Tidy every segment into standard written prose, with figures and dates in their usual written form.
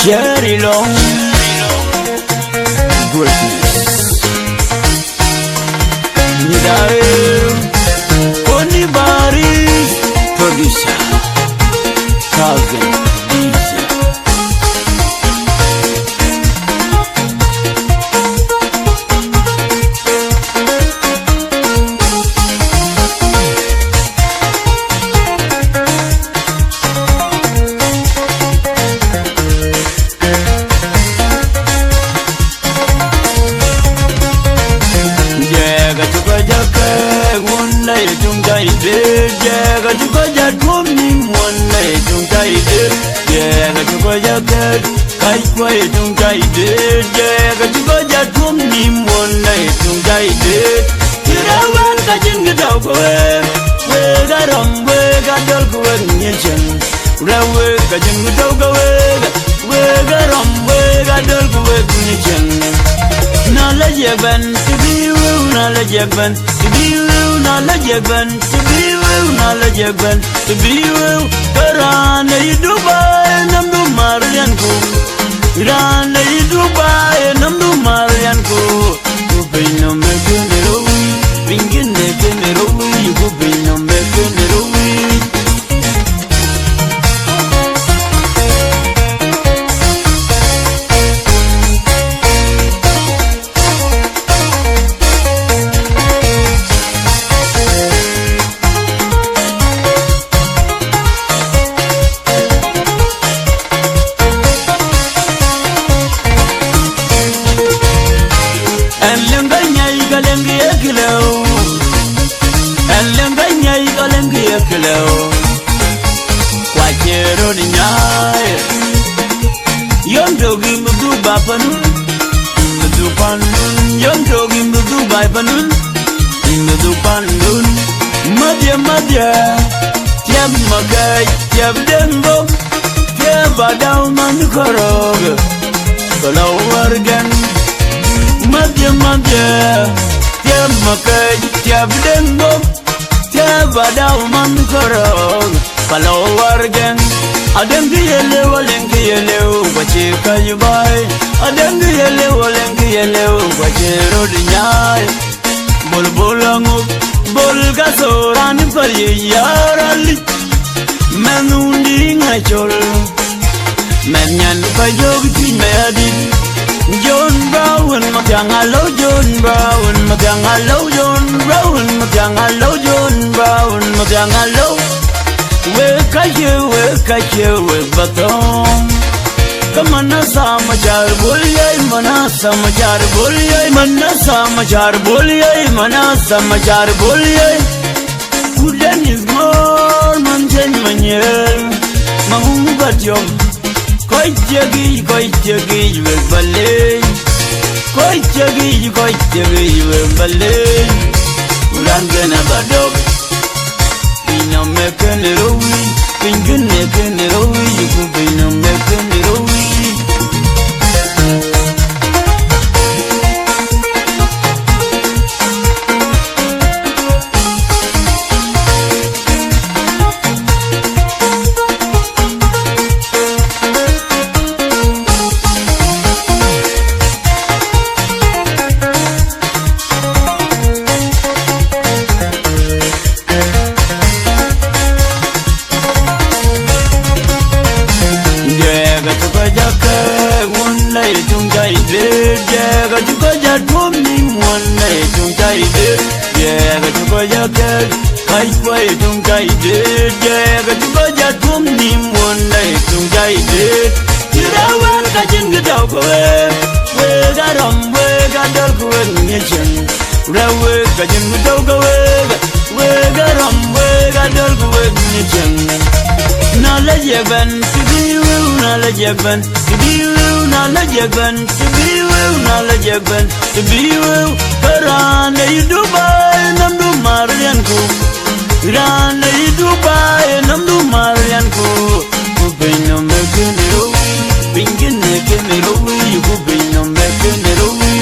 Cherry long greatness. Nidare Oni Baris producer Calvin DJ. Jiek chuko jadwom ni mwana chunga ide. Jiek chuko jagat kai kwa chunga ide. Jiek chuko jadwom ni mwana chunga ide. Kirawan kajin gidau kowe, we garam we gadol kowe nyechen. Rawe kajin gidau kowe, we garam we gadol kowe nyechen. Nala jekban tibiu, nala jekban tibiu, nala jekban tibiu. Nala jekban tibiu karana Dubai namdu marianku rana Dubai namdu marianku kubino mekenerowi bingine kenerowi kubino mekenerowi. Wachero ni nyae Yom dogi mdu bapanun Mdu panun Yom dogi mdu bapanun Mdu panun Madya madya Tiab magay Tiab dengo Tiab adaw man korog Kalau wargan Madya madya Tiab magay Tiab dengo Tiab adaw man korog Kalau wargan Adengi yele wache kayubai. Adengi yele wache rodinyai. Bol bolangup bol gasoran pari yarali. Menundi ngachol menyan pajog ti medin. John Brown matangalo John Brown matangalo John Brown matangalo John Brown matangalo. We kache batom Kamana samachar boliyay mana samachar boliyay mana samachar boliyay mana samachar boliyay. Kudan is more manchen manyel Mangungatyom Koi jagi we balay Koi jagi we balay Kudan gana badok Pino mekenerowi, pingun mekenerowi, yuku pino mekenerowi. Jiek chuko jadwom ni mwana chunga ide. Jiek chuko jagat kai kwa chunga ide. Jiek chuko jadwom ni mwana chunga ide. Kirawan kajin gidau kowe, we garam we gadol kowe nyechen. Rawe kajin gidau kowe, we garam we gadol kowe nyechen. Nala jekban tibiu, nala jekban tibiu, nala jekban tibiu, nala jekban tibiu karana Dubai namdu marianku rana Dubai namdu marianku kubino mekenerowi bingine kenerowi kubino mekenerowi.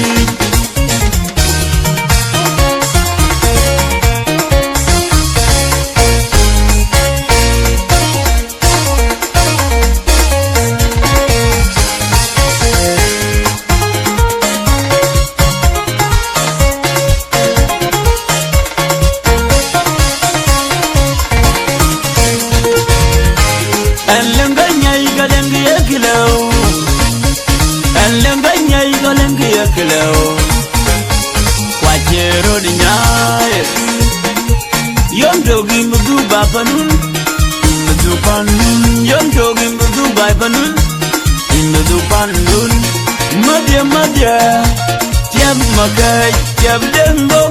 togim du bapanun du panun yom togim du bapanun du panun madya tiab makai tiab dengo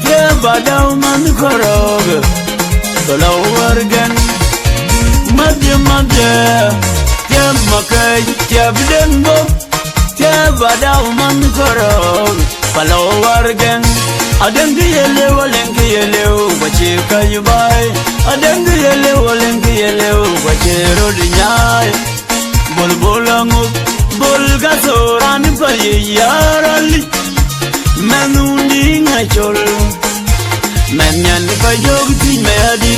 tiab badau man korog kalau wargan madya tiab makai tiab dengo tiab badau man korog kalau wargan adengi yele wache kayubai adengi yele wache rodinyai bolbolangu bolgasoran payarali menundi ngachol menyan payogti meadi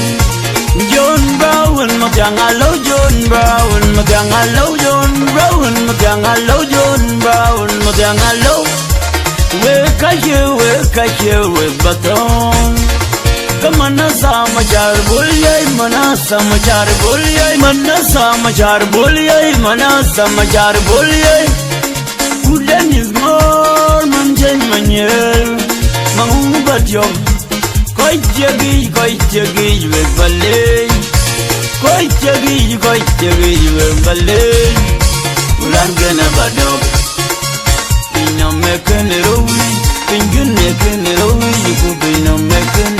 John Brown magangalo John Brown magangalo John Brown magangalo John Brown magangalo we kaje we baton kamana samachar bolyai mana samachar bolyai mana samachar bolyai mana samachar bolyai udan is more manjay manyel mangu batyom koi jagi we balay koi jagi we balay ulan gana badok no making it away, thinking making it away, you could be no making